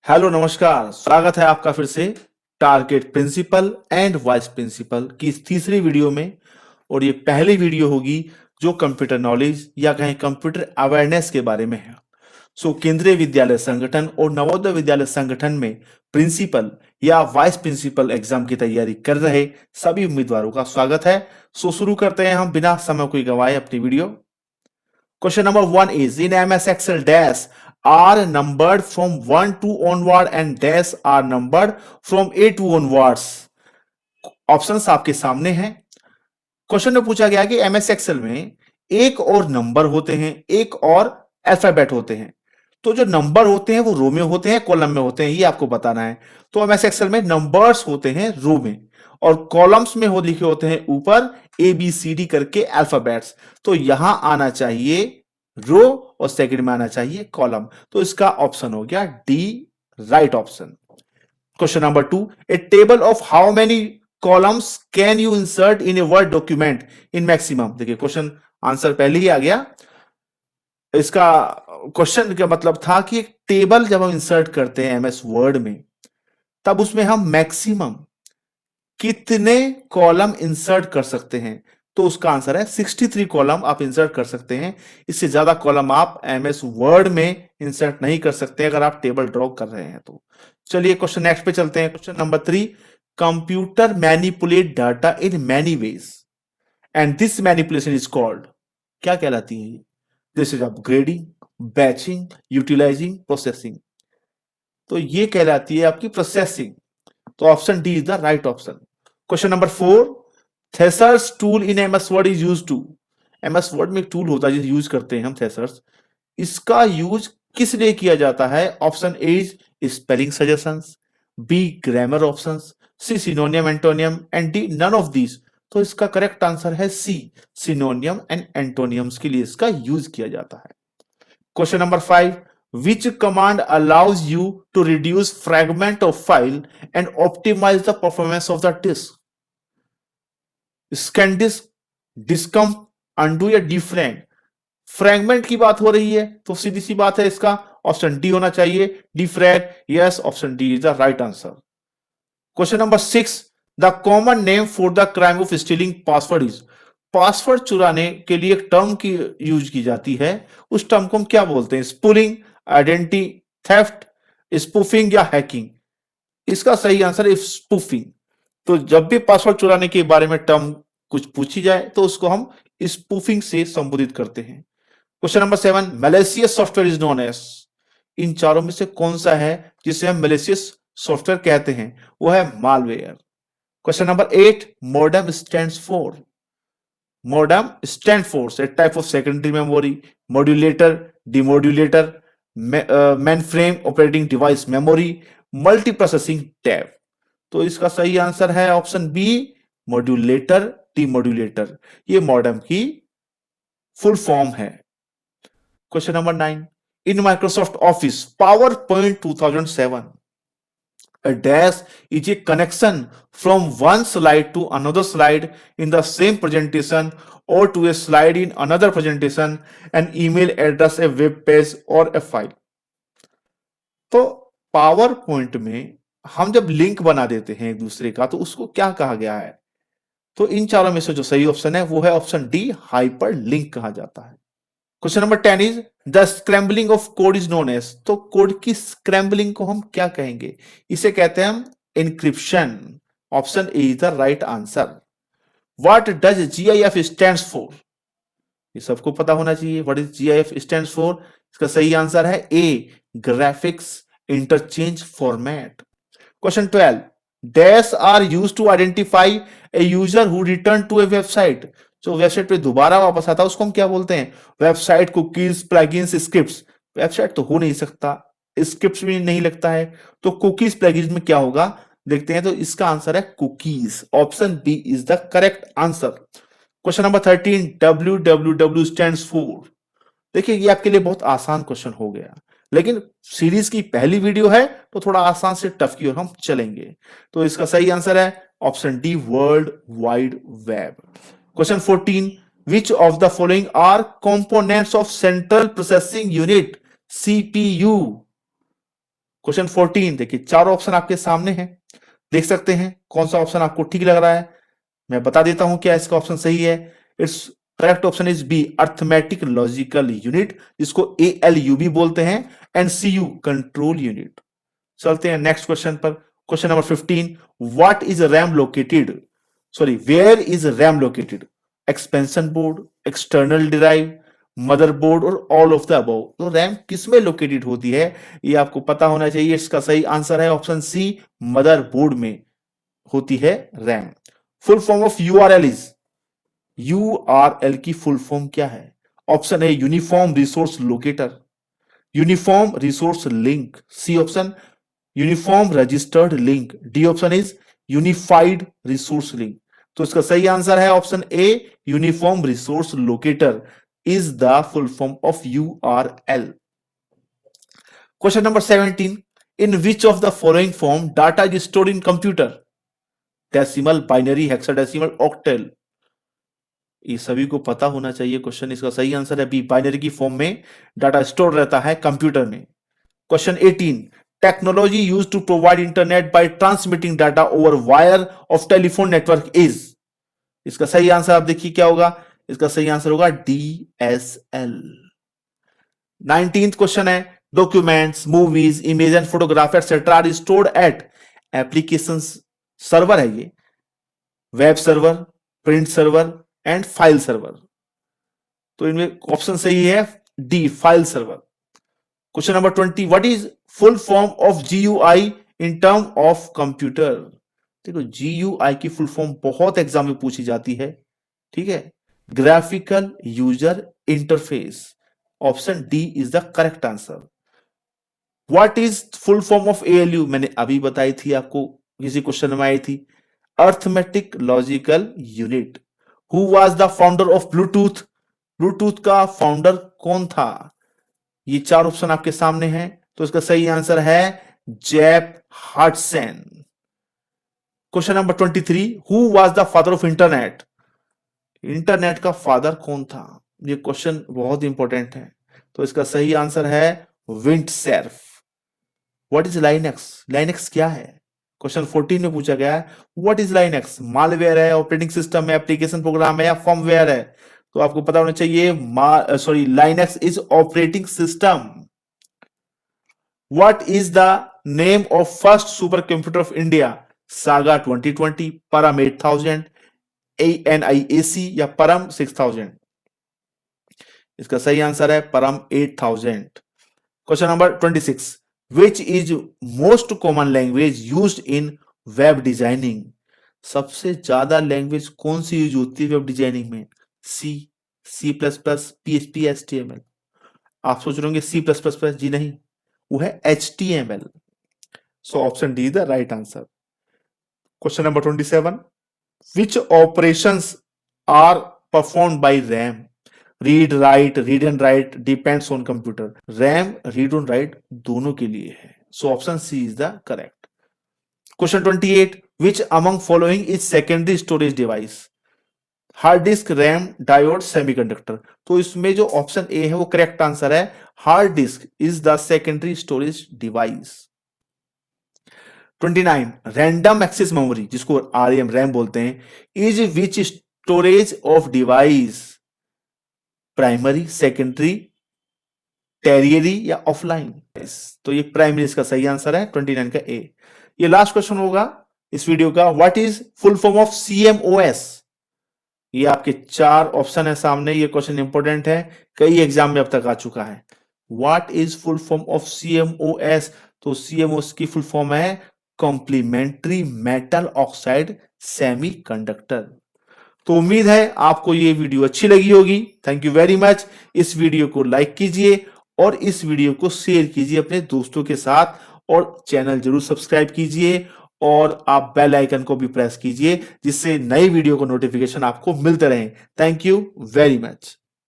Hello नमस्कार, स्वागत है आपका फिर से target principal and vice principal की इस तीसरी वीडियो में। और ये पहली वीडियो होगी जो कंप्यूटर नॉलेज या कहें कंप्यूटर अवेयरनेस के बारे में है। केंद्रीय विद्यालय संगठन और नवोदय विद्यालय संगठन में प्रिंसिपल या वाइस प्रिंसिपल एग्जाम की तैयारी कर रहे सभी उम्मीदवारों का स्वागत है। शुरू करते हैं हम बिना समय को गवाए अपनी video. Question number 1 is in MS Excel dash are numbered from 1 to onward and dash are numbered from A to onwards. Options आपके सामने हैं। क्वेश्चन में पूछा गया कि MS Excel में एक और नंबर होते हैं, एक और अल्फाबेट होते हैं। तो जो नंबर होते हैं वो रो में होते हैं, कॉलम में होते हैं, ये आपको बताना है। तो MS Excel में नंबर्स होते हैं रो में और कॉलम्स में हो लिखे होते हैं ऊपर ABCD करके अल्फाबेट्स। तो यहां आना चाहिए रो और सेकंड में आना चाहिए कॉलम। तो इसका ऑप्शन हो गया D, right option. Question number 2, A table of how many columns can you insert in a word document in maximum. देखिए क्वेश्चन आंसर पहले ही आ गया। इसका क्वेश्चन का मतलब था कि एक टेबल जब हम इंसर्ट करते हैं एमएस वर्ड में, तब उसमें हम मैक्सिमम कितने कॉलम इंसर्ट कर सकते हैं। तो उसका आंसर है 63 कॉलम आप इंसर्ट कर सकते हैं। इससे ज्यादा कॉलम आप एमएस वर्ड में इंसर्ट नहीं कर सकते अगर आप टेबल ड्रॉ कर रहे हैं तो। चलिए क्वेश्चन नेक्स्ट पे चलते हैं। Question number 3, computer manipulate data in many ways and this manipulation is called. क्या कहलाती है? This is upgrading, batching, utilising, processing. तो ये कहलाती है आपकी प्रोसेसिंग। तो option D is the right option. Question number 4, thesaurus tool in MS Word is use to. MS Word में एक टूल होता है जिसे यूज करते हैं हम, थेसर्स। इसका यूज किस लिए किया जाता है? Option A is spelling suggestions, B grammar options, C synonym antonym and D none of this. तो इसका करेक्ट आंसर है सी, सिनोनियम एंड एंटोनियम्स के लिए इसका यूज किया जाता है। Question number 5, which command allows you to reduce fragment of file and optimize the performance of the disk? Scan disk, discom, undo या defrag? फ्रैगमेंट की बात हो रही है तो सीधी सी बात है, इसका ऑप्शन डी होना चाहिए, defrag. Yes, option D is the right answer. Question number 6, the common name for the crime of stealing password is. Password चुराने के लिए एक टर्म की यूज की जाती है, उस टर्म को हम क्या बोलते हैं? स्पूलिंग, आइडेंटिटी थेफ्ट, स्पूफिंग या हैकिंग? इसका सही आंसर है स्पूफिंग। तो जब भी पासवर्ड चुराने के बारे में टर्म कुछ पूछी जाए तो उसको हम स्पूफिंग से संबोधित करते हैं। Question number 7, malicious software is known as. इन चारों में से कौन सा है जिसे हम मैलिशियस सॉफ्टवेयर कहते हैं? वो है malware. Question number 8, modem stands for. Modem stand for a type of secondary memory, modulator, demodulator, mainframe operating device memory, multi processing tab. तो इसका सही आंसर है ऑप्शन बी, मॉड्यूलेटर, डिमोड्यूलेटर। ये मॉडेम की फुल फॉर्म है। Question number 9, in Microsoft office power point 2007, a dash is a connection from one slide to another slide in the same presentation or to a slide in another presentation, an email address, a web page or a file। तो power point में हम जब link बना देते हैं एक दूसरे का तो उसको क्या कहा गया है? तो इन चारों में से जो सही ऑप्शन है वो है ऑप्शन डी, हाइपर लिंक कहा जाता है। Question number 10 is the scrambling of code is known as. तो कोड की स्क्रैम्बलिंग को हम क्या कहेंगे? इसे कहते हैं हम encryption. Option A is the right answer. What does GIF stands for? ये सबको पता होना चाहिए। What is GIF stands for? इसका सही आंसर है A, graphics interchange format. Question 12, dash are used to identify a user who return to A website. जो website पे दोबारा वापस आता है उसको हम क्या बोलते हैं? Website, cookies, plugins, scripts. Website तो हो नहीं सकता, स्क्रिप्ट्स भी नहीं लगता है, तो कुकीज प्लगइन्स में क्या होगा देखते हैं। तो इसका आंसर है cookies. Option B is the correct answer. Question number 13, www stands for. देखिए ये आपके लिए बहुत आसान क्वेश्चन हो गया, लेकिन सीरीज की पहली वीडियो है तो थोड़ा आसान से टफ की ओर हम चलेंगे। तो इसका सही आंसर है option D, world wide web. Question 14, which of the following are components of central processing unit, CPU? Question 14 देखिए, चारों ऑप्शन आपके सामने हैं, देख सकते हैं कौन सा ऑप्शन आपको ठीक लग रहा है। मैं बता देता हूं क्या इसका ऑप्शन सही है। It's correct option is B, arithmetic logical unit, जिसको ALU भी बोलते हैं, एंड CU कंट्रोल यूनिट। चलते हैं नेक्स्ट क्वेश्चन पर। Question number 15, what is RAM located, sorry where is RAM located, expansion board, external drive, motherboard और all of the above. तो RAM किस में लोकेटेड होती है ये आपको पता होना चाहिए। इसका सही आंसर है ऑप्शन सी, मदरबोर्ड में होती है RAM. Full form of URL is, URL की फुल फॉर्म क्या है? Option A uniform resource locator, uniform resource link, C option uniform registered link, D option is unified resource link. तो इसका सही answer है option A, uniform resource locator is the full form of URL। Question number 17, in which of the following form data is stored in computer, decimal, binary, hexadecimal, octal. ये सभी को पता होना चाहिए क्वेश्चन। इसका सही आंसर है बी, बाइनरी की फॉर्म में डाटा स्टोर रहता है कंप्यूटर में। Question 18, technology used to provide internet by transmitting data over wire of telephone network is. इसका सही आंसर आप देखिए क्या होगा, इसका सही आंसर होगा DSL। 19th क्वेश्चन है, documents, movies, image and photograph etcetera are stored at application server है ये, web server, print server and file server. तो इनमें ऑप्शन सही है D, file server. Question number 20, what is full form of GUI in term of computer. देखो GUI की full form बहुत exam में पूछी जाती है, ठीक है, graphical user interface. Option D is the correct answer. What is full form of ALU, मैंने अभी बताई थी आपको, किसी क्वेश्चन में आई थी, arithmetic logical unit. Who was the founder of Bluetooth, Bluetooth का फाउंडर कौन था? ये चार ऑप्शन आपके सामने हैं, तो इसका सही आंसर है Jeff Hudson. Question number 23, who was the father of internet, internet का फादर कौन था? ये क्वेश्चन बहुत इंपॉर्टेंट है, तो इसका सही आंसर है Windsurf. What is Linux, Linux क्या है? क्वेश्चन 14 में पूछा गया है व्हाट इज लाइनक्स, मालवेयर है, ऑपरेटिंग सिस्टम है, एप्लीकेशन प्रोग्राम है या फर्मवेयर है? तो आपको पता होना चाहिए Linux is operating system. What is the name of first super computer of India, saga 2020, परम 8000, ANIAC या परम 6000? इसका सही आंसर है परम 8000। Question number 26, which is most common language used in web designing. सबसे ज्यादा लैंग्वेज कौन सी यूज होती है वेब डिजाइनिंग में? C++, PHP, HTML। आप सोच रहे होंगे C++, जी नहीं, वो है HTML। So option D is the right answer. Question number 27, which operations are performed by RAM, read and write depends on computer. RAM read on write दोनों के लिए है, so option C is the correct. Question 28, which among following is secondary storage device, hard disk, RAM, diode, semiconductor. तो इसमें जो option A है वो correct answer है, hard disk is the secondary storage device. 29, random access memory, जिसको RAM RAM बोलते हैं, is which storage of device, primary, secondary, tertiary या ऑफलाइन? तो ये प्राइमरी इसका सही आंसर है 29 का ए। ये लास्ट क्वेश्चन होगा इस वीडियो का, what is full form of CMOS। ये आपके चार ऑप्शन है सामने, ये क्वेश्चन इंपॉर्टेंट है, कई एग्जाम में अब तक आ चुका है। What is full form of CMOS, तो CMOS की फुल फॉर्म है कॉम्प्लीमेंट्री मेटल ऑक्साइड सेमीकंडक्टर। तो उम्मीद है आपको ये वीडियो अच्छी लगी होगी। Thank you very much. इस वीडियो को लाइक कीजिए और इस वीडियो को शेयर कीजिए अपने दोस्तों के साथ, और चैनल जरूर सब्सक्राइब कीजिए और आप बेल आइकन को भी प्रेस कीजिए, जिससे नई वीडियो को नोटिफिकेशन आपको मिलते रहे। Thank you very much.